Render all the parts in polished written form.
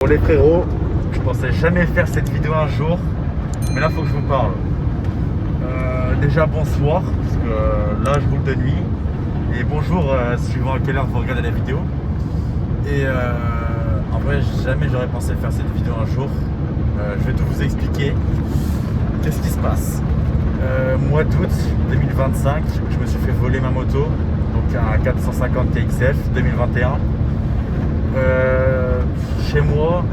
Pour les frérots, je pensais jamais faire cette vidéo un jour, mais là faut que je vous parle. Déjà bonsoir, parce que là je roule de nuit, et bonjour suivant à quelle heure vous regardez la vidéo. Et en vrai jamais j'aurais pensé faire cette vidéo un jour. Je vais tout vous expliquer. Qu'est-ce qui se passe? Mois d'août 2025, je me suis fait voler ma moto, donc un 450 KXF 2021. Chez moi,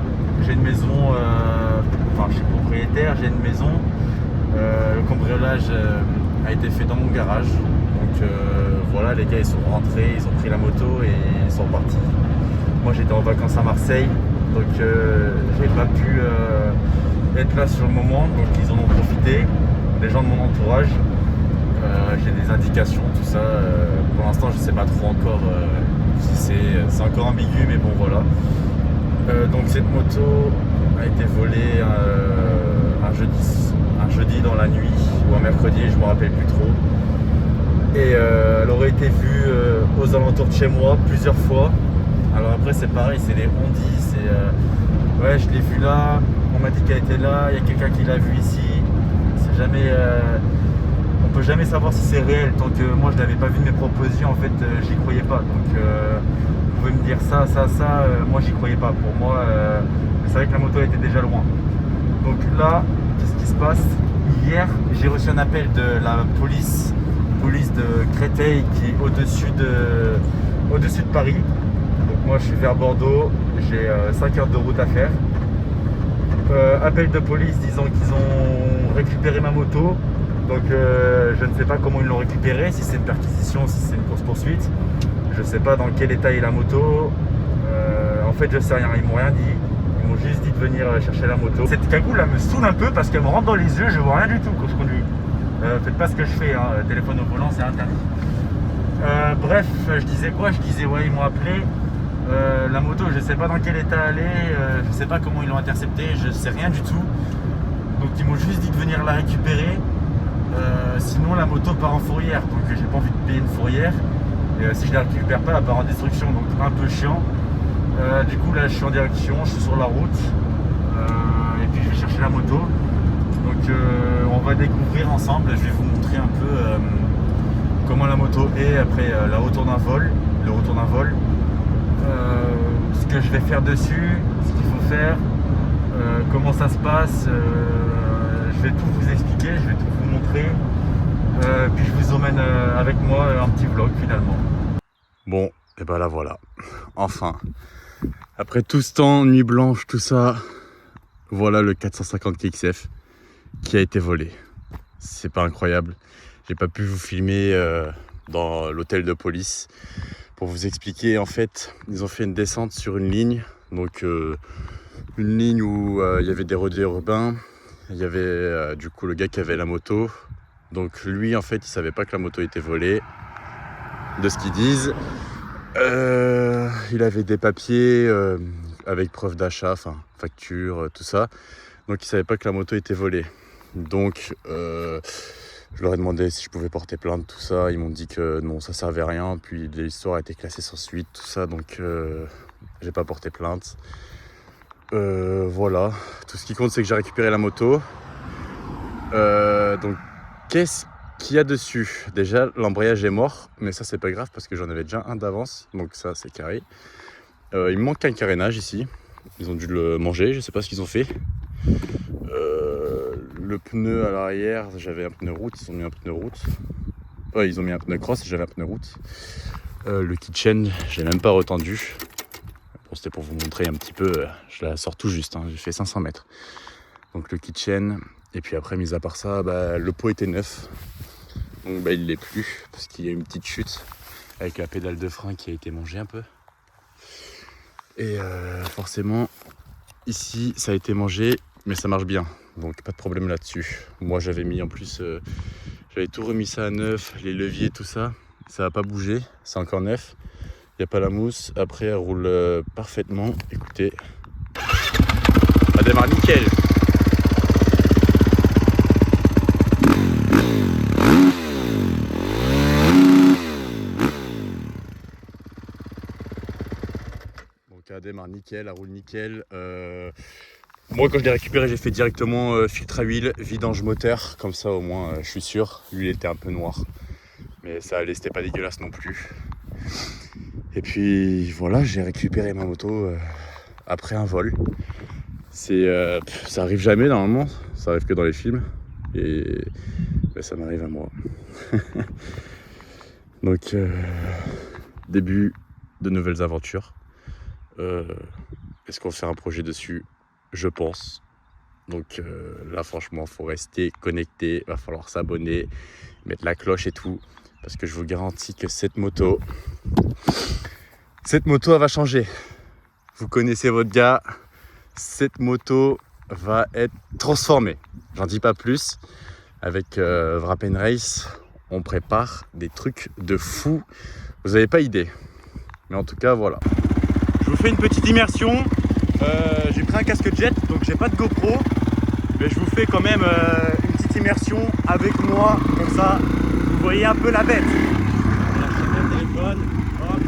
j'ai une maison, enfin je suis propriétaire, j'ai une maison. Le cambriolage a été fait dans mon garage. Donc voilà, les gars ils sont rentrés, ils ont pris la moto et ils sont partis. Moi j'étais en vacances à Marseille, donc j'ai pas pu être là sur le moment, donc ils en ont profité, des gens de mon entourage. J'ai des indications, tout ça. Pour l'instant je sais pas trop encore si c'est encore ambigu, mais bon voilà. Donc cette moto a été volée un jeudi dans la nuit ou un mercredi, je me rappelle plus trop. Et elle aurait été vue aux alentours de chez moi plusieurs fois. Alors après c'est pareil, c'est des on-dit, ouais je l'ai vue là, on m'a dit qu'elle était là, il y a quelqu'un qui l'a vue ici. C'est jamais, on peut jamais savoir si c'est réel tant que moi je l'avais pas vu de mes propres yeux, en fait j'y croyais pas. Donc vous pouvez me dire ça, moi j'y croyais pas. Pour moi, je savais que la moto était déjà loin. Donc là, qu'est-ce qui se passe? Hier, j'ai reçu un appel de la police de Créteil qui est au-dessus de Paris. Donc moi je suis vers Bordeaux, j'ai 5 heures de route à faire. Appel de police disant qu'ils ont récupéré ma moto. Donc je ne sais pas comment ils l'ont récupéré, si c'est une perquisition, si c'est une course-poursuite. Je sais pas dans quel état est la moto. En fait je sais rien, ils m'ont rien dit. Ils m'ont juste dit de venir chercher la moto. Cette cagoule là me saoule un peu parce qu'elle me rentre dans les yeux, je vois rien du tout quand je conduis. Faites pas ce que je fais, hein. Téléphone au volant c'est interdit. Bref, je disais quoi? Je disais ouais ils m'ont appelé. La moto je sais pas dans quel état elle est, je sais pas comment ils l'ont interceptée, je sais rien du tout. Donc ils m'ont juste dit de venir la récupérer. Sinon la moto part en fourrière, donc j'ai pas envie de payer une fourrière. Et si je la récupère pas, elle part en destruction, donc un peu chiant. Du coup là je suis en direction, je suis sur la route. Et puis je vais chercher la moto. Donc on va découvrir ensemble, je vais vous montrer un peu comment la moto est après le retour d'un vol. Ce que je vais faire dessus, ce qu'il faut faire, comment ça se passe. Je vais tout vous expliquer, je vais tout vous montrer. Puis je vous emmène avec moi un petit vlog finalement. Bon, et ben là voilà. Enfin, après tout ce temps, nuit blanche, tout ça, voilà le 450 KXF qui a été volé. C'est pas incroyable. J'ai pas pu vous filmer dans l'hôtel de police. Pour vous expliquer, en fait, ils ont fait une descente sur une ligne. Donc une ligne où il y avait des rodéos urbains. Il y avait du coup le gars qui avait la moto. Donc lui en fait il savait pas que la moto était volée. De ce qu'ils disent. Il avait des papiers avec preuve d'achat, enfin facture, tout ça. Donc il savait pas que la moto était volée. Donc je leur ai demandé si je pouvais porter plainte, tout ça. Ils m'ont dit que non, ça servait à rien. Puis l'histoire a été classée sans suite, tout ça. Donc j'ai pas porté plainte. Voilà, tout ce qui compte c'est que j'ai récupéré la moto. Donc qu'est-ce qu'il y a dessus? Déjà l'embrayage est mort, mais ça c'est pas grave parce que j'en avais déjà un d'avance, donc ça c'est carré. Il me manque un carénage ici, ils ont dû le manger, je sais pas ce qu'ils ont fait. Le pneu à l'arrière, j'avais un pneu route, ils ont mis un pneu route. Ouais, ils ont mis un pneu cross, j'avais un pneu route. Le kitchen, j'ai même pas retendu. Bon, c'était pour vous montrer un petit peu, je la sors tout juste, hein, j'ai fait 500 mètres. Donc le kitchen, et puis après, mis à part ça, le pot était neuf. Donc il l'est plus, parce qu'il y a une petite chute avec la pédale de frein qui a été mangée un peu. Et forcément, ici, ça a été mangé, mais ça marche bien. Donc pas de problème là-dessus. Moi, j'avais mis en plus, j'avais tout remis ça à neuf, les leviers, tout ça. Ça n'a pas bougé, c'est encore neuf. Il n'y a pas la mousse. Après, elle roule parfaitement. Écoutez, elle démarre nickel. Donc elle démarre nickel, elle roule nickel. Moi quand je l'ai récupéré, j'ai fait directement filtre à huile, vidange moteur, comme ça au moins je suis sûr. L'huile était un peu noire, mais ça allait, c'était pas dégueulasse non plus. Et puis voilà, j'ai récupéré ma moto après un vol. Ça arrive jamais normalement, ça arrive que dans les films. Et ça m'arrive à moi. Donc début de nouvelles aventures. Est-ce qu'on va faire un projet dessus? Je pense. Donc là franchement faut rester connecté, va falloir s'abonner, mettre la cloche et tout, parce que je vous garantis que cette moto elle va changer. Vous connaissez votre gars, cette moto va être transformée. J'en dis pas plus. Avec Wrap & Race, on prépare des trucs de fou. Vous n'avez pas idée. Mais en tout cas, voilà. Je vous fais une petite immersion. J'ai pris un casque jet, donc j'ai pas de GoPro. Mais je vous fais quand même une petite immersion avec moi. Comme ça, vous voyez un peu la bête. Voilà, je mets le téléphone. Hop.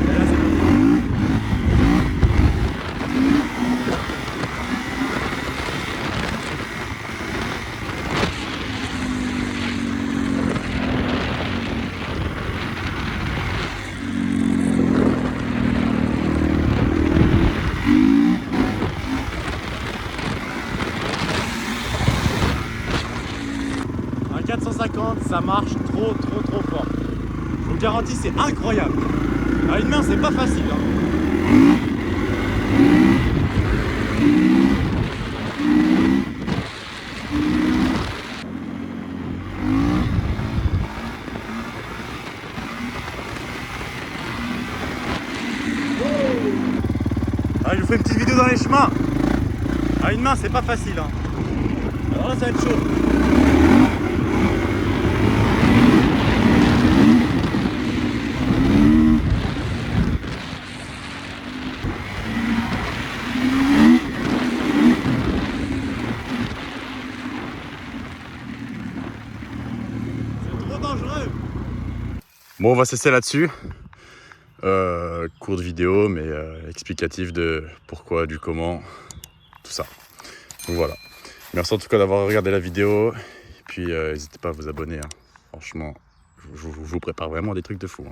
Et là, c'est bon. 450, ça marche trop fort. Je vous garantis, c'est incroyable. À une main, c'est pas facile. Je vous fais une petite vidéo dans les chemins. À une main, c'est pas facile. Alors là, ça va être chaud. Bon, on va cesser là-dessus. Courte vidéo, mais explicative de pourquoi, du comment, tout ça. Donc voilà. Merci en tout cas d'avoir regardé la vidéo. Et puis n'hésitez pas à vous abonner. Franchement, je vous prépare vraiment des trucs de fou.